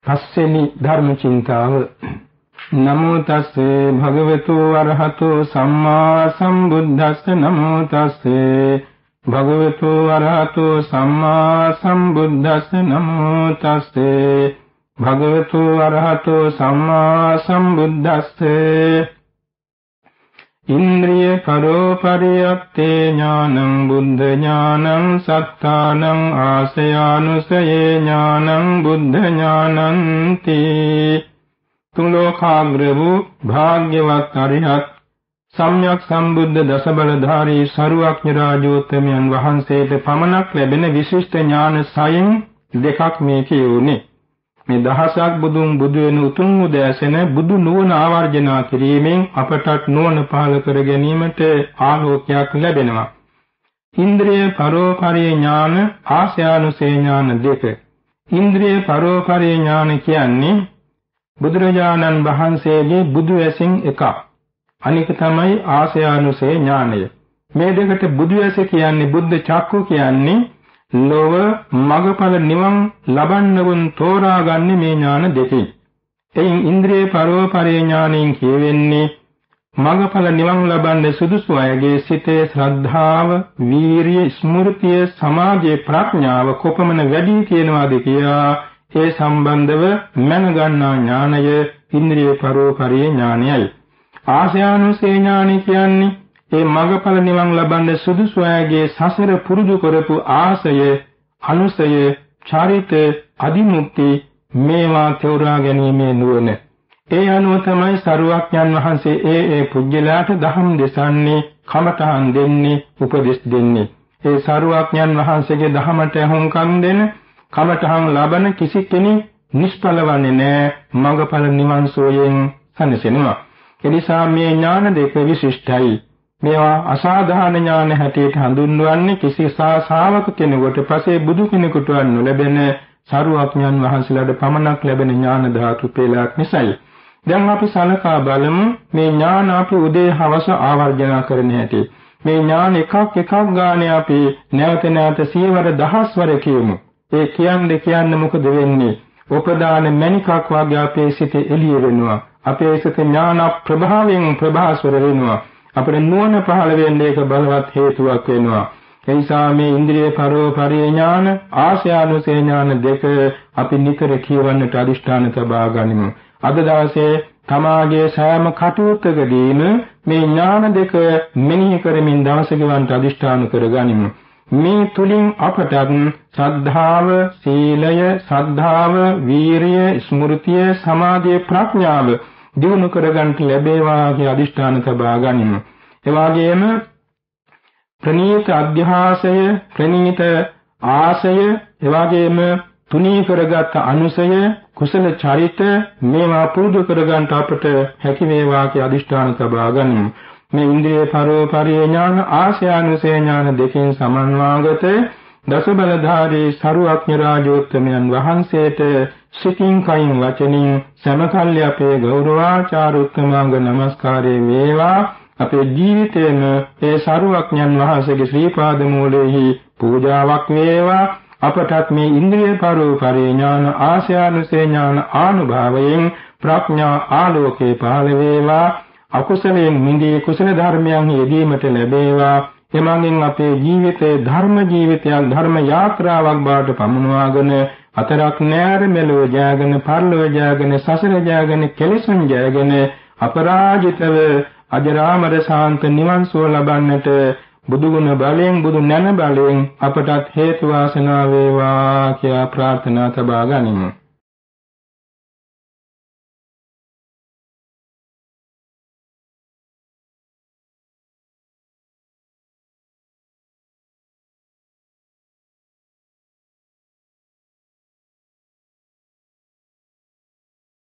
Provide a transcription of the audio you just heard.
පස්වෙනි ධර්ම චින්තාව. නමෝ තස්සේ භගවතු අරහතෝ සම්මා සම්බුද්දස්ස. නමෝ තස්සේ භගවතු අරහතෝ සම්මා සම්බුද්දස්ස. නමෝ තස්සේ භගවතු අරහතෝ සම්මා සම්බුද්දස්ස. ඉන්ද්‍රිය පරෝපරියත්තේ ඥානං බුද්ධ ඥානං සත්තානං ආසයානුසයේ ඥානං බුද්ධ ඥානන්ති. තුන් ලෝකාග්‍ර වූ භාග්‍යවත් අරිහත් සම්්‍යක් සම්බුද්ධ දසබලධාරී සරුවක්ඥ රාජෝත්තමයන් වහන්සේට පමණක් ලැබෙන විශිෂ්ට ඥාන සයෙන් දෙකක් මේ කියුනේ. මේ දහසක් බුදුන් බුදු වෙන උතුම් උදෑසන බුදු නුවණ ආවර්ජනා කිරීමෙන් අපටත් නුවණ පහළ කර ගැනීමට ආලෝකයක් ලැබෙනවා. ඉන්ද්‍රිය පරෝපරිය ඥාන, ආස්‍යානුසේ ඥාන දෙක. ඉන්ද්‍රිය පරෝපරිය ඥාන කියන්නේ බුදුරජාණන් වහන්සේගේ බුදු ඇසින් එකක්. අනික තමයි ආස්‍යානුසේ ඥානය. මේ දෙකට බුදු ඇස කියන්නේ බුද්ධ චක්කු කියන්නේ ලෝව මගඵල නිවන් ලබන්නවුන් තෝරාගන්නේ මේ ඥාන දෙකෙන්. එයින් ඉන්ද්‍රිය පරෝපරිය ඥානයෙන් කියවෙන්නේ මගඵල නිවන් ලබන්න සුදුසු අයගේ සිතේ ශ්‍රද්ධාව, වීරිය, ස්මෘතිය, සමාධිය, ප්‍රඥාව කොපමණ වැඩි කියනවාද කියා ඒ සම්බන්ධව මනගන්නා ඥානය ඉන්ද්‍රිය පරෝපරිය ඥානයයි. ආසයානුසේ ඥානය කියන්නේ ඒ මගඵල නිවන් ලබන්න සුදුසු අයගේ සසර පුරුදු කරපු ආසය, අනුසය, චරිත, අදිමුක්ති මේවා තෝරා ගැනීමේ නුවණ. ඒ අනුව තමයි සරුවක්ඥන් වහන්සේ ඒ පුජ්‍යලාට දහම් දෙසන්නේ, කමඨහන් දෙන්නේ, උපදෙස් දෙන්නේ. ඒ සරුවක්ඥන් වහන්සේගේ දහමට හුම්කම් දෙන, කමඨහන් ලබන කිසි කෙනෙක් නිෂ්ඵල වන්නේ නැහැ. මගඵල නිවන් සෝයෙන් සැනසෙනවා. ඒ නිසා මේ ඥාන දෙක විශිෂ්ටයි. මේවා අසාධාරණ ඥාන හැටියට හඳුන්වන්නේ කිසි ශ්‍රාවක කෙනෙකුට පසේ බුදු කෙනෙකුට නොලැබෙන සරුවක්ඥන් වහන්සේලාට පමණක් ලැබෙන ඥාන ධාතු පෙළක් නිසායි. දැන් අපි සලකා බලමු මේ ඥාන අපි උදේ හවස ආවර්ජන කරන හැටි. මේ ඥාන එකක් ගානේ අපි නැවත නැවත සියවර දහස්වර කියමු. ඒ කියන්න මොකද වෙන්නේ? උපදාන මණිකක් වගේ අපේ සිතේ එළිය වෙනවා. අපේ සිත ඥාන ප්‍රභාවයෙන් ප්‍රභාස්වර වෙනවා. අපේ නුවණ පහළ වෙන්න ඒක බලවත් හේතුවක් වෙනවා. ඒ නිසා මේ ඉන්ද්‍රිය පරෝපරිය ඥාන, ආස්‍යානුසේ ඥාන දෙක අපි නිතර කියවන්නට අදිෂ්ඨාන තබා ගනිමු. අද දවසේ තමාගේ සෑම කටයුත්තකදීම මේ ඥාන දෙක මෙනෙහි කරමින් දවස ගෙවන්නට අදිෂ්ඨාන කරගනිමු. මේ තුලින් අපට ශ්‍රද්ධාව, සීලය, ශ්‍රද්ධාව, වීරිය, ස්මෘතිය, සමාධිය, ප්‍රඥාව දිනු කරගන්නට ලැබේවා කියලා අදිෂ්ඨාන තබා ගනිමු. ඒ වගේම ප්‍රණීත අධ්‍යාසය, ප්‍රණීත ආසය, ඒ වගේම තුනී කරගත් අනුසය, කුසල චරිත මේවා පුරුදු කරගන්නට අපට හැකි වේවා කියලා අදිෂ්ඨාන තබා ගනිමු. මේ ඉන්ද්‍රිය පරෝපරිය ඥාන, ආස්‍යානුසේ ඥාන දෙකෙන් සමන්වාගත දසබලධාරී සරුවක්ඥ රාජෝත්තමයන් වහන්සේට සිතින් කයින් වචනින් සමකල්ලි අපේ ගෞරවාචාර උත්තමාංග නමස්කාරය වේවා. අපේ ජීවිතේම ඒ සරුවක්ඥන් වහන්සේගේ ශ්‍රී පාද මූලෙහි පූජාවක් වේවා. අපටත් මේ ඉන්ද්‍රිය පරෝපරිය ඥාන, ආස්‍යානුසේ ඥාන ආනුභාවයෙන් ප්‍රඥා ආලෝකේ පහළ වේවා. අකුසලයෙන් මිදී කුසල ධර්මයන් යෙදීමට ලැබේවා. එමඟින් අපේ ජීවිතේ ධර්ම ජීවිතයක්, ධර්ම යාත්‍රාවක් බවට පමුණවාගෙන අතරක් නෑර මෙලොව ජයගෙන, පරලොව ජයගෙන, සසර ජයගෙන, කෙලෙසුන් ජයගෙන අපරාජිතව අජරාමර ශාන්ත නිවන් සුව ලබන්නට බුදුගුණ බලයෙන්, බුදු නැණ බලයෙන් අපටත් හේතු වාසනා වේවා කියලා ප්‍රාර්ථනා තබා ගනිමු.